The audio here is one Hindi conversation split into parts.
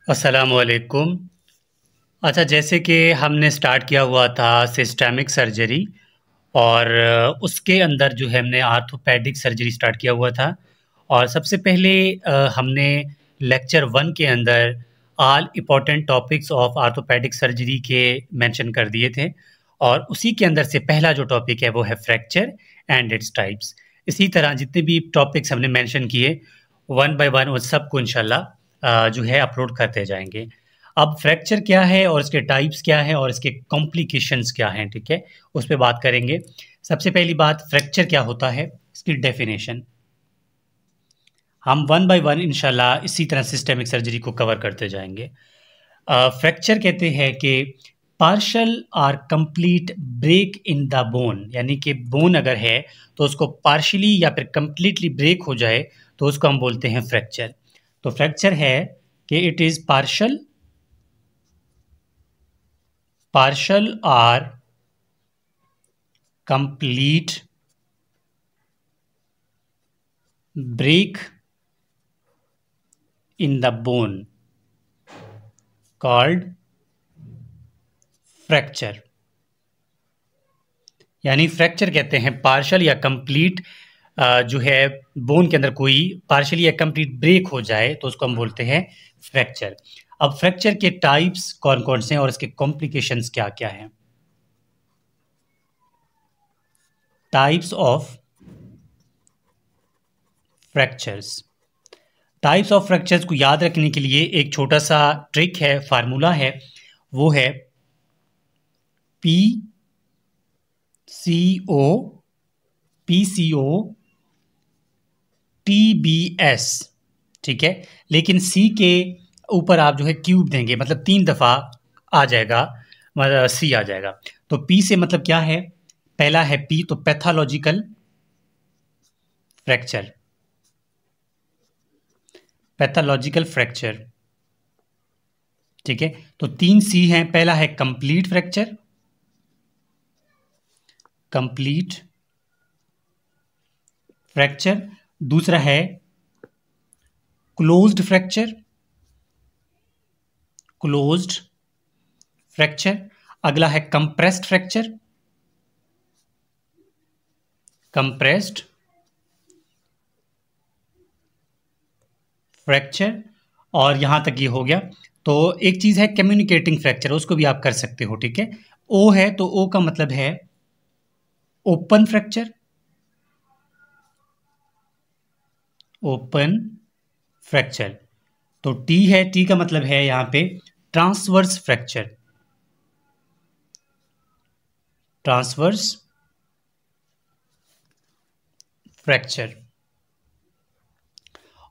अस्सलामुअलैकुम। अच्छा, जैसे कि हमने स्टार्ट किया हुआ था सिस्टेमिक सर्जरी और उसके अंदर जो है हमने आर्थोपेडिक सर्जरी स्टार्ट किया हुआ था। और सबसे पहले हमने लेक्चर 1 के अंदर all important topics of orthopaedic surgery के मेंशन कर दिए थे। और उसी के अंदर से पहला जो टॉपिक है वो है फ्रैक्चर एंड इट्स टाइप्स। इसी तरह जितने भी टॉपिक्स हमने मेंशन किए वन बाय वन उस सबको इंशाल्लाह जो है अपलोड करते जाएंगे। अब फ्रैक्चर क्या है और इसके टाइप्स क्या है और इसके कॉम्प्लिकेशंस क्या हैं, ठीक है, उस पर बात करेंगे। सबसे पहली बात, फ्रैक्चर क्या होता है, इसकी डेफिनेशन हम वन बाय वन इंशाल्लाह इसी तरह सिस्टेमिक सर्जरी को कवर करते जाएंगे। फ्रैक्चर कहते हैं कि पार्शल और complete break in the bone, यानी कि बोन अगर है तो उसको पार्शली या फिर कंप्लीटली ब्रेक हो जाए तो उसको हम बोलते हैं फ्रैक्चर। तो फ्रैक्चर है कि it is partial or complete break in the bone called fracture. यानी फ्रैक्चर कहते हैं पार्शल या कंप्लीट जो है बोन के अंदर कोई पार्शली या कंप्लीट ब्रेक हो जाए तो उसको हम बोलते हैं फ्रैक्चर। अब फ्रैक्चर के टाइप्स कौन कौन से हैं और इसके कॉम्प्लिकेशंस क्या क्या हैं। Types of fractures. Types of fractures को याद रखने के लिए एक छोटा सा ट्रिक है, फार्मूला है, वो है PCO TBS, ठीक है। लेकिन सी के ऊपर आप जो है क्यूब देंगे, मतलब 3 दफ़ा आ जाएगा, मतलब सी आ जाएगा। तो पी से मतलब क्या है, पहला है पी तो पैथोलॉजिकल फ्रैक्चर, पैथोलॉजिकल फ्रैक्चर, ठीक है। तो 3 सी हैं, पहला है कंप्लीट फ्रैक्चर, कंप्लीट फ्रैक्चर, दूसरा है क्लोज्ड फ्रैक्चर, क्लोज्ड फ्रैक्चर, अगला है कंप्रेस्ड फ्रैक्चर, कंप्रेस्ड फ्रैक्चर, और यहां तक ये हो गया। तो एक चीज है कम्युनिकेटिंग फ्रैक्चर, उसको भी आप कर सकते हो, ठीक है। ओ है तो ओ का मतलब है ओपन फ्रैक्चर, ओपन फ्रैक्चर। तो टी है, टी का मतलब है यहां पे ट्रांसवर्स फ्रैक्चर, ट्रांसवर्स फ्रैक्चर।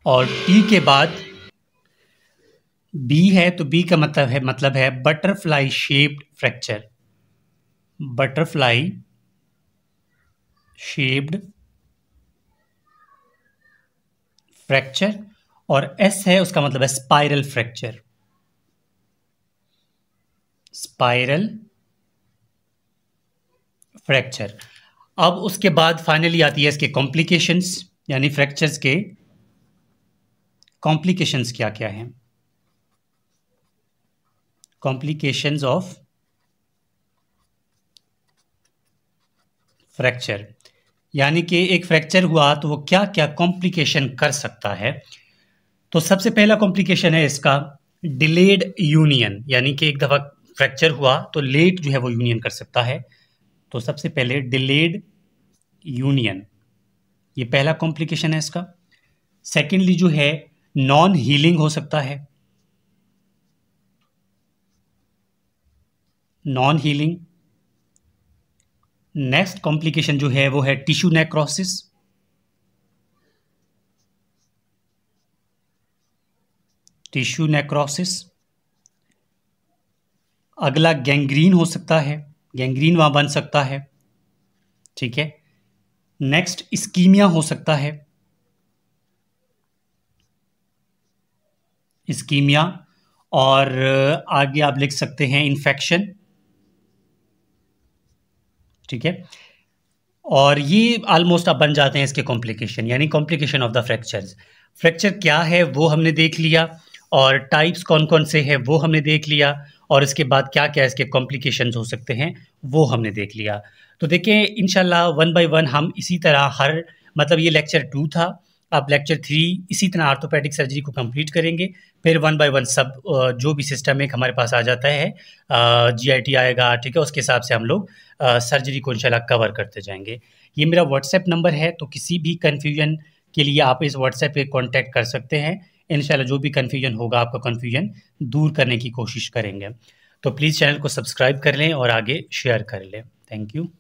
और टी के बाद बी है तो बी का मतलब है butterfly shaped fracture, butterfly shaped fracture. और एस है उसका मतलब है स्पाइरल फ्रैक्चर, स्पाइरल फ्रैक्चर। अब उसके बाद फाइनली आती है इसके कॉम्प्लिकेशंस, यानी फ्रैक्चर्स के कॉम्प्लिकेशंस क्या क्या हैं। कॉम्प्लिकेशंस ऑफ फ्रैक्चर, यानी कि एक फ्रैक्चर हुआ तो वो क्या क्या कॉम्प्लिकेशन कर सकता है। तो सबसे पहला कॉम्प्लिकेशन है इसका डिलेड यूनियन, यानी कि एक दफ़ा फ्रैक्चर हुआ तो लेट जो है वो यूनियन कर सकता है। तो सबसे पहले डिलेड यूनियन, ये पहला कॉम्प्लिकेशन है इसका। सेकेंडली जो है नॉन हीलिंग हो सकता है, नॉन हीलिंग। नेक्स्ट कॉम्प्लिकेशन जो है वो है टिश्यू नेक्रोसिस, टिश्यू नेक्रोसिस। अगला गैंग्रीन हो सकता है, गैंग्रीन वहां बन सकता है, ठीक है। नेक्स्ट इस्कीमिया हो सकता है, इस्कीमिया। और आगे आप लिख सकते हैं इन्फेक्शन, ठीक है। और ये ऑलमोस्ट अब बन जाते हैं इसके कॉम्प्लिकेशन, यानी complication of the fractures. Fracture क्या है वो हमने देख लिया, और टाइप्स कौन-कौन से हैं वो हमने देख लिया और इसके बाद क्या-क्या इसके कॉम्प्लिकेशंस हो सकते हैं वो हमने देख लिया। तो देखिए इंशाल्लाह वन बाय वन हम इसी तरह हर मतलब ये लेक्चर 2 था, अब लेक्चर 3 इसी तरह ऑर्थोपेडिक सर्जरी को कंप्लीट करेंगे। फिर वन बाय वन सब जो भी सिस्टम एक हमारे पास आ जाता है जीआईटी आएगा, ठीक है? उसके हिसाब से हम लोग सर्जरी को इंशाल्लाह कवर करते जाएँगे। ये मेरा व्हाट्सएप नंबर है, तो किसी भी कन्फ्यूजन के लिए आप इस व्हाट्सएप पे कॉन्टैक्ट कर सकते हैं। इंशाल्लाह जो भी कन्फ्यूजन होगा आपका कन्फ्यूजन दूर करने की कोशिश करेंगे। तो प्लीज़ चैनल को सब्सक्राइब कर लें और आगे शेयर कर लें। Thank you.